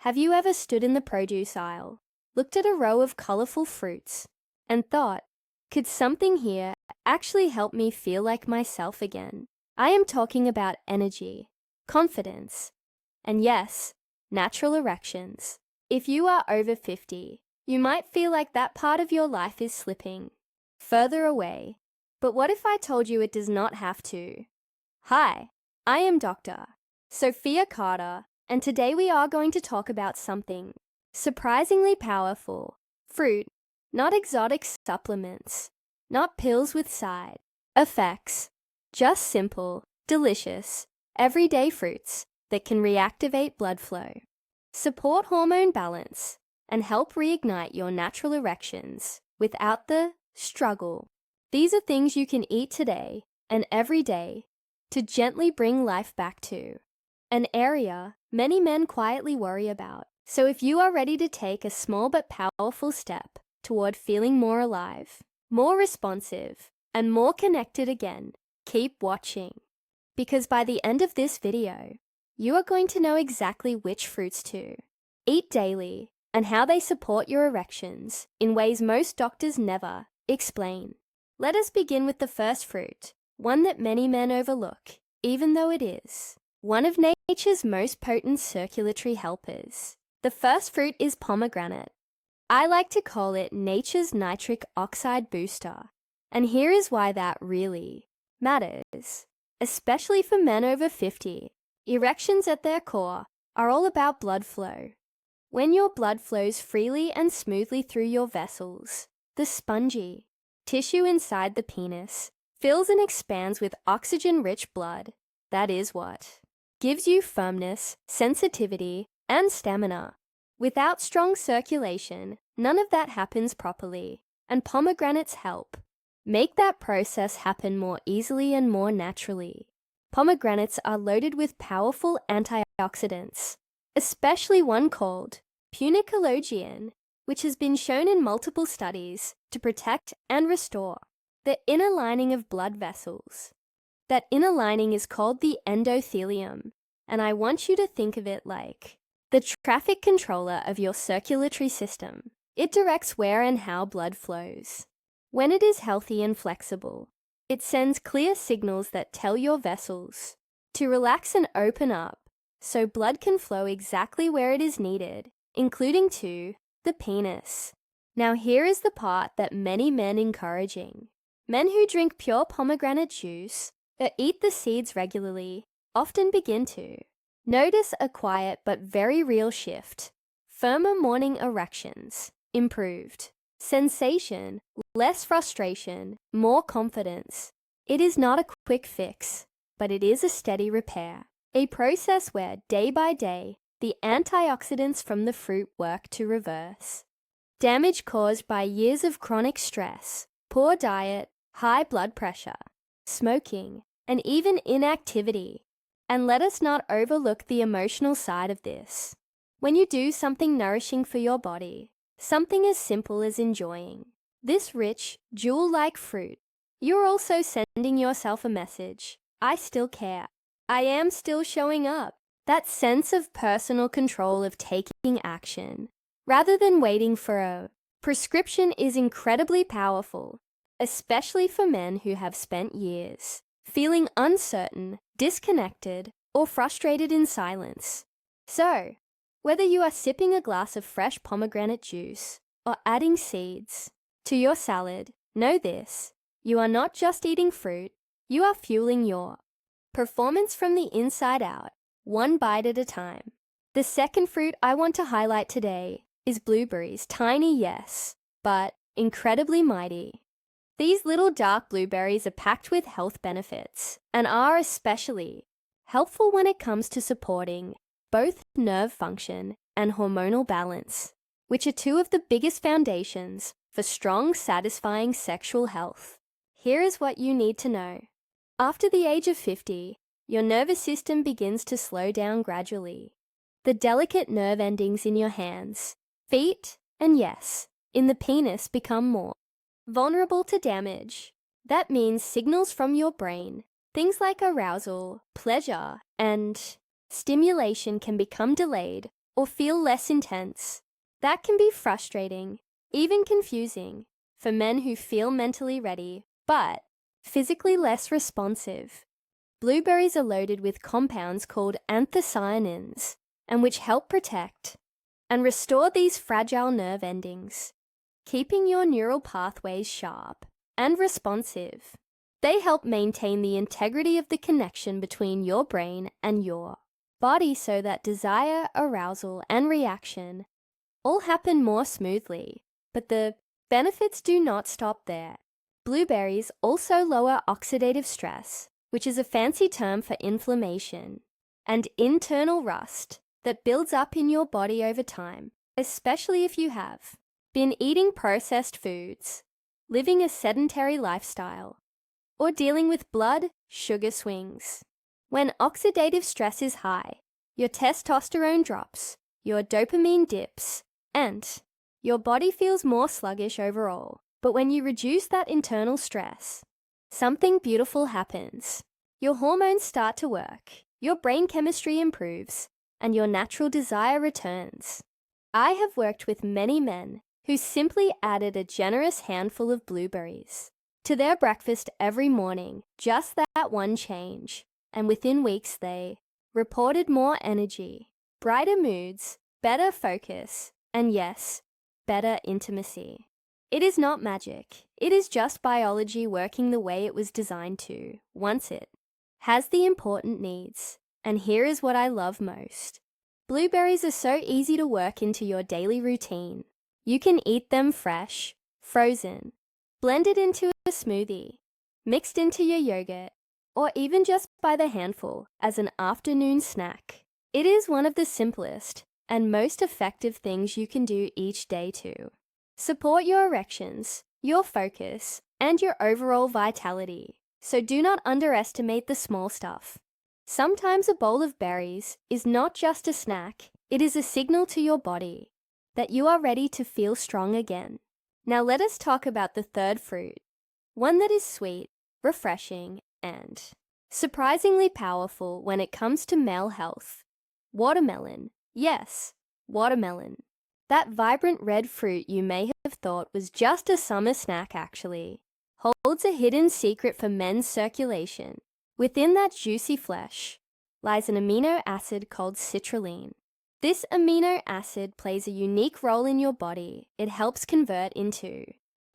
Have you ever stood in the produce aisle, looked at a row of colorful fruits, and thought, could something here actually help me feel like myself again? I am talking about energy, confidence, and yes, natural erections. If you are over 50, you might feel like that part of your life is slipping further away. But what if I told you it does not have to? Hi, I am Dr. Sophia Carter, and today we are going to talk about something surprisingly powerful: fruit, not exotic supplements, not pills with side effects, just simple, delicious, everyday fruits that can reactivate blood flow, support hormone balance, and help reignite your natural erections without the struggle. These are things you can eat today and every day to gently bring life back to an area many men quietly worry about. So if you are ready to take a small but powerful step toward feeling more alive, more responsive, and more connected again, keep watching. Because by the end of this video, you are going to know exactly which fruits to eat daily and how they support your erections in ways most doctors never explain. Let us begin with the first fruit, one that many men overlook, even though it is one of nature's most potent circulatory helpers. The first fruit is pomegranate. I like to call it nature's nitric oxide booster. And here is why that really matters. Especially for men over 50, erections at their core are all about blood flow. When your blood flows freely and smoothly through your vessels, the spongy tissue inside the penis fills and expands with oxygen-rich blood. That is what gives you firmness, sensitivity, and stamina. Without strong circulation, none of that happens properly, and pomegranates help make that process happen more easily and more naturally. Pomegranates are loaded with powerful antioxidants, especially one called punicalogiin, which has been shown in multiple studies to protect and restore the inner lining of blood vessels. That inner lining is called the endothelium, and I want you to think of it like the traffic controller of your circulatory system. It directs where and how blood flows. When it is healthy and flexible, it sends clear signals that tell your vessels to relax and open up so blood can flow exactly where it is needed, including to the penis. Now here is the part that many men encouraging. Men who drink pure pomegranate juice or eat the seeds regularly often begin to notice a quiet but very real shift. Firmer morning erections, improved sensation, less frustration, more confidence. It is not a quick fix, but it is a steady repair. A process where, day by day, the antioxidants from the fruit work to reverse damage caused by years of chronic stress, poor diet, high blood pressure, smoking, and even inactivity. And let us not overlook the emotional side of this. When you do something nourishing for your body, something as simple as enjoying this rich, jewel-like fruit, you're also sending yourself a message. I still care. I am still showing up. That sense of personal control of taking action, rather than waiting for a prescription, is incredibly powerful, especially for men who have spent years feeling uncertain, disconnected, or frustrated in silence. So, whether you are sipping a glass of fresh pomegranate juice or adding seeds to your salad, know this: you are not just eating fruit, you are fueling your performance from the inside out, one bite at a time. The second fruit I want to highlight today is blueberries. Tiny, yes, but incredibly mighty. These little dark blueberries are packed with health benefits and are especially helpful when it comes to supporting both nerve function and hormonal balance, which are two of the biggest foundations for strong, satisfying sexual health. Here is what you need to know. After the age of 50, your nervous system begins to slow down gradually. The delicate nerve endings in your hands, feet, and yes, in the penis become more vulnerable to damage. That means signals from your brain, things like arousal, pleasure, and stimulation, can become delayed or feel less intense. That can be frustrating, even confusing, for men who feel mentally ready, but physically less responsive. Blueberries are loaded with compounds called anthocyanins, and which help protect and restore these fragile nerve endings, keeping your neural pathways sharp and responsive. They help maintain the integrity of the connection between your brain and your body so that desire, arousal, and reaction all happen more smoothly. But the benefits do not stop there. Blueberries also lower oxidative stress, which is a fancy term for inflammation, and internal rust that builds up in your body over time, especially if you have been eating processed foods, living a sedentary lifestyle, or dealing with blood sugar swings. When oxidative stress is high, your testosterone drops, your dopamine dips, and your body feels more sluggish overall. But when you reduce that internal stress, something beautiful happens. Your hormones start to work, your brain chemistry improves, and your natural desire returns. I have worked with many men who simply added a generous handful of blueberries to their breakfast every morning, just that one change, and within weeks they reported more energy, brighter moods, better focus, and yes, better intimacy. It is not magic. It is just biology working the way it was designed to, once it has the important needs. And here is what I love most. Blueberries are so easy to work into your daily routine. You can eat them fresh, frozen, blended into a smoothie, mixed into your yogurt, or even just by the handful as an afternoon snack. It is one of the simplest and most effective things you can do each day to support your erections, your focus, and your overall vitality. So do not underestimate the small stuff. Sometimes a bowl of berries is not just a snack, it is a signal to your body that you are ready to feel strong again. Now let us talk about the third fruit, one that is sweet, refreshing, and surprisingly powerful when it comes to male health. Watermelon. Yes, watermelon. That vibrant red fruit you may have thought was just a summer snack actually holds a hidden secret for men's circulation. Within that juicy flesh lies an amino acid called citrulline. This amino acid plays a unique role in your body. It helps convert into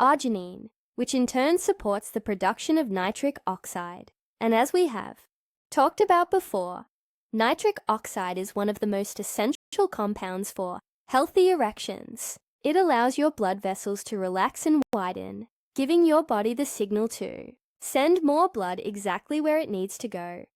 arginine, which in turn supports the production of nitric oxide. And as we have talked about before, nitric oxide is one of the most essential compounds for healthy erections. It allows your blood vessels to relax and widen, giving your body the signal to send more blood exactly where it needs to go.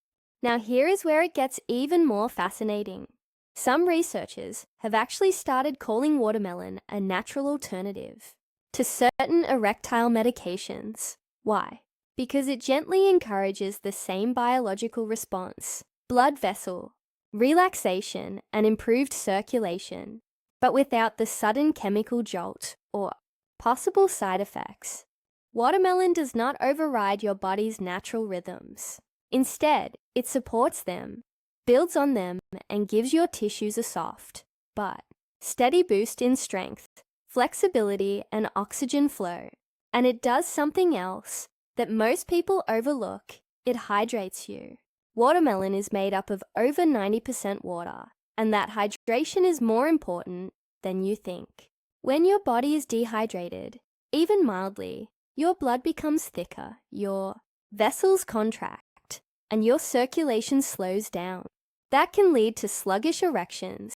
Now here is where it gets even more fascinating. Some researchers have actually started calling watermelon a natural alternative to certain erectile medications. Why? Because it gently encourages the same biological response, blood vessel, relaxation, and improved circulation, but without the sudden chemical jolt or possible side effects. Watermelon does not override your body's natural rhythms. Instead, it supports them, builds on them, and gives your tissues a soft, but steady boost in strength, flexibility, and oxygen flow. And it does something else that most people overlook. It hydrates you. Watermelon is made up of over 90% water, and that hydration is more important than you think. When your body is dehydrated, even mildly, your blood becomes thicker, your vessels contract, and your circulation slows down. That can lead to sluggish erections,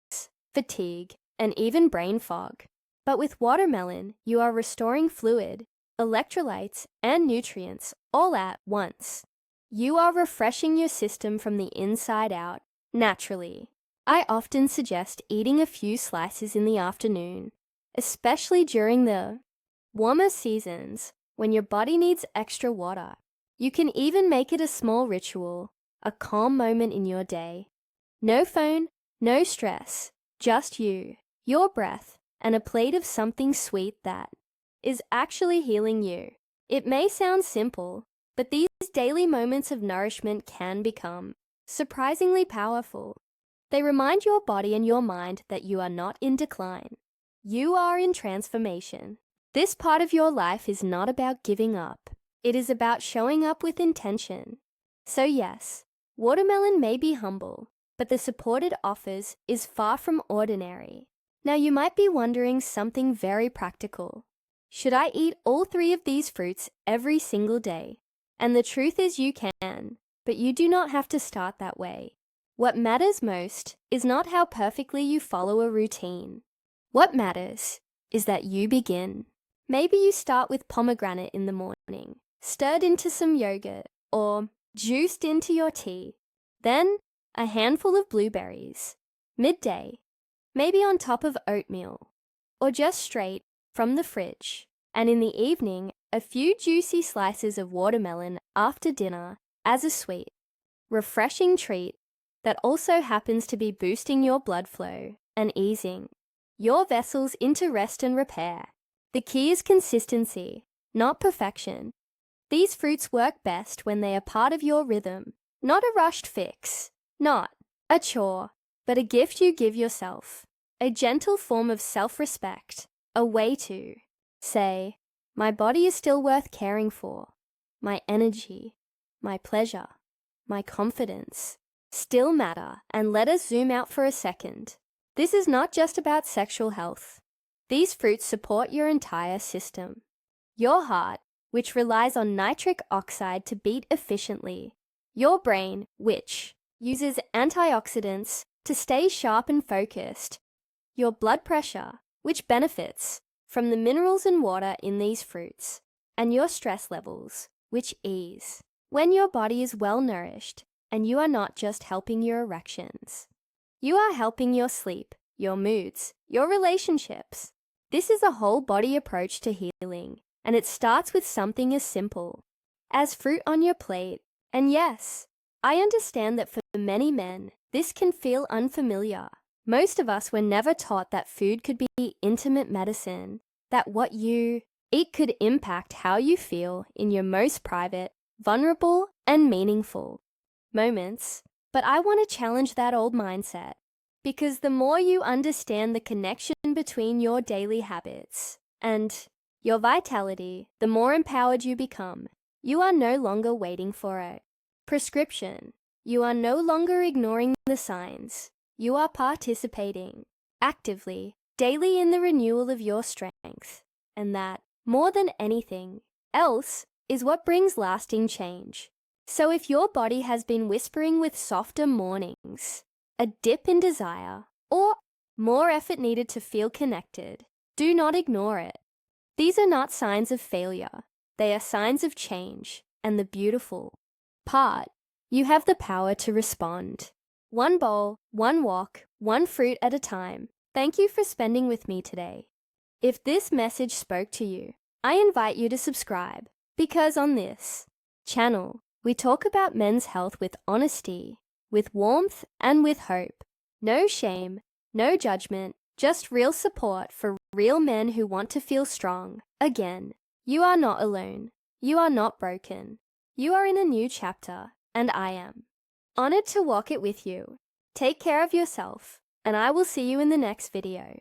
fatigue, and even brain fog. But with watermelon, you are restoring fluid, electrolytes, and nutrients all at once. You are refreshing your system from the inside out, naturally. I often suggest eating a few slices in the afternoon, especially during the warmer seasons when your body needs extra water. You can even make it a small ritual, a calm moment in your day. No phone, no stress, just you, your breath, and a plate of something sweet that is actually healing you. It may sound simple, but these daily moments of nourishment can become surprisingly powerful. They remind your body and your mind that you are not in decline. You are in transformation. This part of your life is not about giving up. It is about showing up with intention. So yes, watermelon may be humble, but the support it offers is far from ordinary. Now you might be wondering something very practical. Should I eat all 3 of these fruits every single day? And the truth is you can, but you do not have to start that way. What matters most is not how perfectly you follow a routine. What matters is that you begin. Maybe you start with pomegranate in the morning, stirred into some yogurt, or juiced into your tea. Then, a handful of blueberries. Midday, maybe on top of oatmeal, or just straight from the fridge. And in the evening, a few juicy slices of watermelon after dinner as a sweet, refreshing treat that also happens to be boosting your blood flow and easing your vessels into rest and repair. The key is consistency, not perfection. These fruits work best when they are part of your rhythm, not a rushed fix, not a chore, but a gift you give yourself, a gentle form of self-respect, a way to say, my body is still worth caring for, my energy, my pleasure, my confidence still matter. And let us zoom out for a second. This is not just about sexual health. These fruits support your entire system. Your heart, which relies on nitric oxide to beat efficiently. Your brain, which uses antioxidants to stay sharp and focused. Your blood pressure, which benefits from the minerals and water in these fruits. And your stress levels, which ease when your body is well nourished and you are not just helping your erections. You are helping your sleep, your moods, your relationships. This is a whole body approach to healing, and it starts with something as simple as fruit on your plate. And yes, I understand that for many men, this can feel unfamiliar. Most of us were never taught that food could be intimate medicine, that what you eat could impact how you feel in your most private, vulnerable, and meaningful moments. But I want to challenge that old mindset, because the more you understand the connection between your daily habits and your vitality, the more empowered you become. You are no longer waiting for a prescription. You are no longer ignoring the signs. You are participating actively, daily in the renewal of your strength. And that, more than anything else, is what brings lasting change. So if your body has been whispering with softer mornings, a dip in desire, or more effort needed to feel connected, do not ignore it. These are not signs of failure. They are signs of change. And the beautiful part, you have the power to respond. One bowl, one walk, one fruit at a time. Thank you for spending with me today. If this message spoke to you, I invite you to subscribe, because on this channel, we talk about men's health with honesty, with warmth, and with hope. No shame, no judgment, just real support for real men who want to feel strong. Again, you are not alone. You are not broken. You are in a new chapter, and I am honored to walk it with you. Take care of yourself, and I will see you in the next video.